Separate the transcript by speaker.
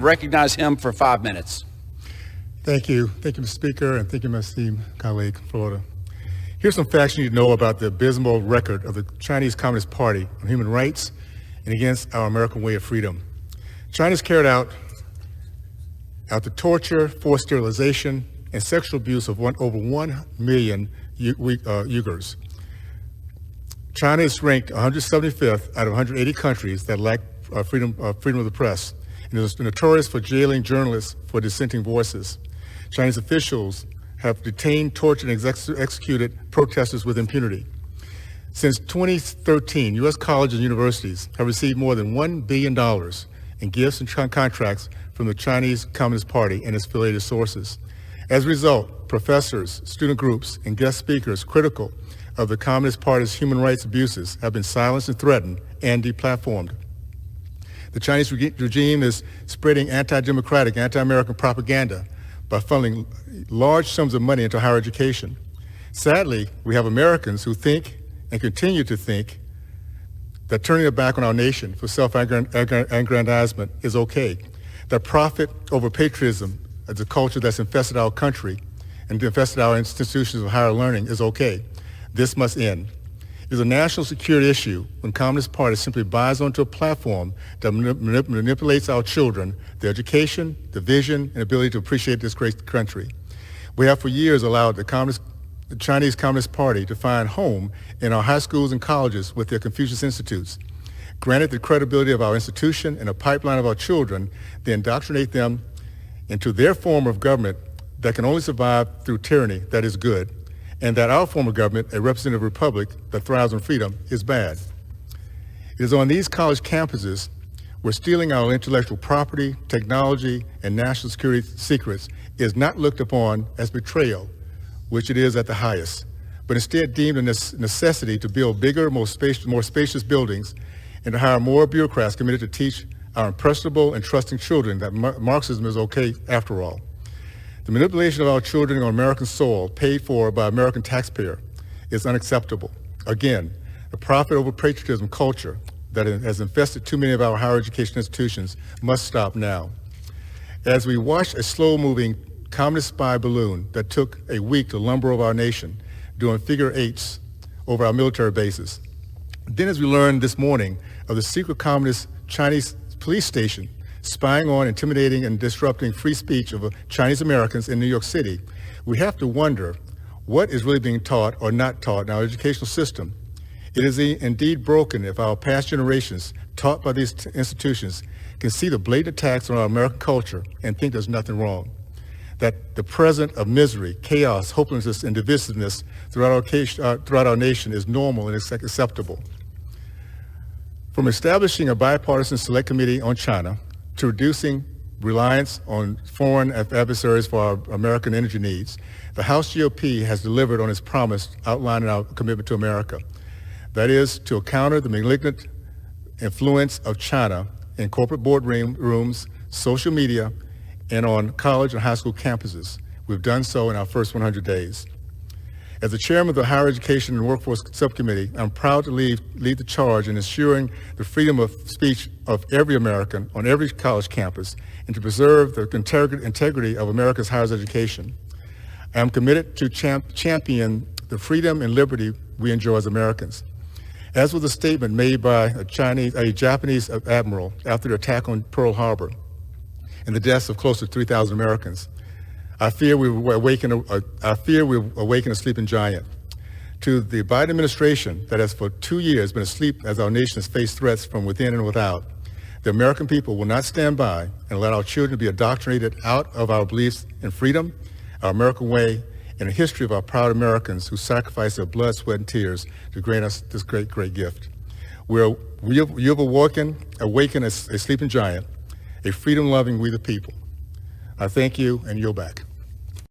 Speaker 1: Recognize him for 5 minutes.
Speaker 2: Thank you. Thank you, Mr. Speaker, and thank you, my esteemed colleague from Florida. Here's some facts you need to know about the abysmal record of the Chinese Communist Party on human rights and against our American way of freedom. China's carried out the torture, forced sterilization, and sexual abuse of over 1 million Uyghurs. China is ranked 175th out of 180 countries that lack freedom of the press, and is notorious for jailing journalists for dissenting voices. Chinese officials have detained, tortured, and executed protesters with impunity. Since 2013, U.S. colleges and universities have received more than $1 billion in gifts and contracts from the Chinese Communist Party and its affiliated sources. As a result, professors, student groups, and guest speakers critical of the Communist Party's human rights abuses have been silenced and threatened and deplatformed. The Chinese regime is spreading anti-democratic, anti-American propaganda by funneling large sums of money into higher education. Sadly, we have Americans who think and continue to think that turning their back on our nation for self-aggrandizement is okay, that profit over patriotism as a culture that's infested our country and infested our institutions of higher learning is okay. This must end. It is a national security issue when Communist Party simply buys onto a platform that manipulates our children, their education, the vision, and ability to appreciate this great country. We have for years allowed the Chinese Communist Party to find home in our high schools and colleges with their Confucius Institutes. Granted the credibility of our institution and a pipeline of our children, they indoctrinate them into their form of government that can only survive through tyranny that is good, and that our form of government, a representative republic that thrives on freedom, is bad. It is on these college campuses where stealing our intellectual property, technology, and national security secrets is not looked upon as betrayal, which it is at the highest, but instead deemed a necessity to build bigger, more spacious buildings and to hire more bureaucrats committed to teach our impressionable and trusting children that Marxism is okay after all. The manipulation of our children on American soil, paid for by American taxpayer, is unacceptable. Again, the profit over patriotism culture that has infested too many of our higher education institutions must stop now. As we watch a slow-moving communist spy balloon that took a week to lumber over our nation, doing figure eights over our military bases, then as we learned this morning of the secret communist Chinese police station spying on, intimidating, and disrupting free speech of Chinese Americans in New York City, we have to wonder what is really being taught or not taught in our educational system. It is indeed broken if our past generations, taught by these institutions, can see the blatant attacks on our American culture and think there's nothing wrong. That the present of misery, chaos, hopelessness, and divisiveness throughout our nation is normal and acceptable. From establishing a bipartisan select committee on China, to reducing reliance on foreign adversaries for our American energy needs, the House GOP has delivered on its promise outlining our commitment to America. That is, to counter the malignant influence of China in corporate boardrooms, social media, and on college and high school campuses. We've done so in our first 100 days. As the chairman of the Higher Education and Workforce Subcommittee, I'm proud to lead the charge in ensuring the freedom of speech of every American on every college campus and to preserve the integrity of America's higher education. I am committed to champion the freedom and liberty we enjoy as Americans. As was a statement made by a Japanese admiral after the attack on Pearl Harbor and the deaths of close to 3,000 Americans, I fear we awaken a sleeping giant. To the Biden administration that has for 2 years been asleep as our nation has faced threats from within and without, the American people will not stand by and let our children be indoctrinated out of our beliefs in freedom, our American way, and a history of our proud Americans who sacrificed their blood, sweat, and tears to grant us this great, great gift. You've awakened a sleeping giant, a freedom-loving we the people. I thank you and yield back.